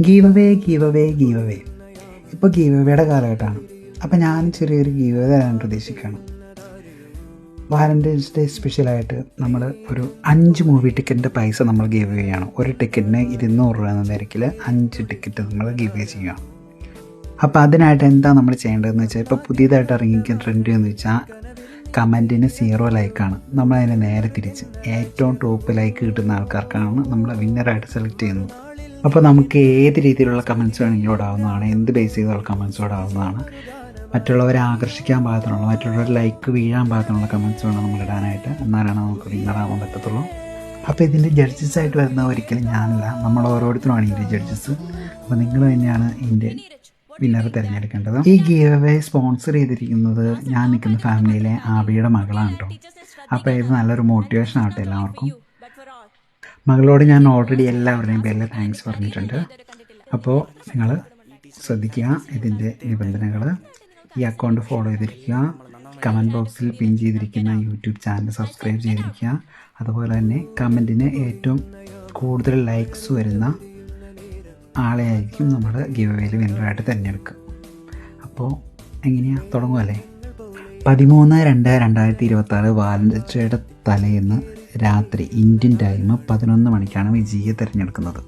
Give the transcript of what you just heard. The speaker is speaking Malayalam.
Give away give away give away. ഇപ്പോൾ ഗീവ് അവേയുടെ കാലഘട്ടമാണ്. അപ്പോൾ ഞാൻ ചെറിയൊരു ഗീവ് അവേ തരാൻ പ്രതീക്ഷിക്കുകയാണ്. വാലൻറ്റൈൻസ് ഡേ സ്പെഷ്യലായിട്ട് നമ്മൾ ഒരു 5 മൂവി ടിക്കറ്റിൻ്റെ പൈസ നമ്മൾ ഗീവ് ചെയ്യുകയാണ്. ഒരു ടിക്കറ്റിന് 200 രൂപ എന്ന നിരക്കിൽ 5 ടിക്കറ്റ് നമ്മൾ ഗീവ് ചെയ്യുക. അപ്പോൾ അതിനായിട്ട് എന്താ നമ്മൾ ചെയ്യേണ്ടതെന്ന് വെച്ചാൽ, ഇപ്പോൾ പുതിയതായിട്ട് ഇറങ്ങിയിരിക്കുന്ന ട്രെൻഡ് എന്ന് വെച്ചാൽ കമൻറ്റിന് 0 ലൈക്കാണ്. നമ്മളതിനെ നേരെ തിരിച്ച് ഏറ്റവും ടോപ്പ് ലൈക്ക് കിട്ടുന്ന ആൾക്കാർക്കാണ് നമ്മൾ വിന്നറായിട്ട് സെലക്ട് ചെയ്യുന്നത്. അപ്പോൾ നമുക്ക് ഏത് രീതിയിലുള്ള കമൻറ്റ്സ് വേണമെങ്കിലും ഇടാവുന്നതാണ്, എന്ത് ബേസ് ചെയ്തുള്ള കമൻറ്റ്സ് ഇടാവുന്നതാണ്. മറ്റുള്ളവരെ ആകർഷിക്കാൻ പാകത്തിനുള്ള, മറ്റുള്ളവർ ലൈക്ക് വീഴാൻ പാകത്തിനുള്ള കമൻറ്റ്സ് വേണം നമ്മൾ ഇടാനായിട്ട്. എന്നാലാണ് നമുക്ക് വിന്നറാവാൻ പറ്റത്തുള്ളൂ. അപ്പോൾ ഇതിൻ്റെ ജഡ്ജസായിട്ട് വരുന്ന ഒരിക്കലും ഞാനല്ല, നമ്മൾ ഓരോരുത്തരുമാണ് ഇതിൻ്റെ ജഡ്ജസ്. അപ്പോൾ നിങ്ങൾ തന്നെയാണ് ഇതിൻ്റെ വിന്നർ തിരഞ്ഞെടുക്കേണ്ടത്. ഈ ഗീവ് അവേ സ്പോൺസർ ചെയ്തിരിക്കുന്നത് ഞാൻ നിൽക്കുന്ന ഫാമിലിയിലെ ആബിയുടെ മകളാണ് കേട്ടോ. അപ്പോൾ ഇത് നല്ലൊരു മോട്ടിവേഷൻ ആവട്ടെ എല്ലാവർക്കും. മകളോട് ഞാൻ ഓൾറെഡി എല്ലാവരുടെയും പേരിൽ താങ്ക്സ് പറഞ്ഞിട്ടുണ്ട്. അപ്പോൾ നിങ്ങൾ ശ്രദ്ധിക്കുക ഇതിൻ്റെ നിബന്ധനകൾ. ഈ അക്കൗണ്ട് ഫോളോ ചെയ്തിരിക്കുക, കമൻറ്റ് ബോക്സിൽ പിൻ ചെയ്തിരിക്കുന്ന യൂട്യൂബ് ചാനൽ സബ്സ്ക്രൈബ് ചെയ്തിരിക്കുക. അതുപോലെ തന്നെ കമൻറ്റിന് ഏറ്റവും കൂടുതൽ ലൈക്സ് വരുന്ന ആളെ ആയിരിക്കും നമ്മൾ ഗീവ് അവേയിൽ വിന്നറായിട്ട് തിരഞ്ഞെടുക്കുക. അപ്പോൾ എങ്ങനെയാണ് തുടങ്ങുമല്ലേ? 13/2/2026 വാലൻറ്റൈൻസ് ഡേയുടെ തലേന്ന് രാത്രി ഇന്ത്യൻ ടൈം 11 മണിക്കാണ് വിജയിയെ തിരഞ്ഞെടുക്കുന്നത്.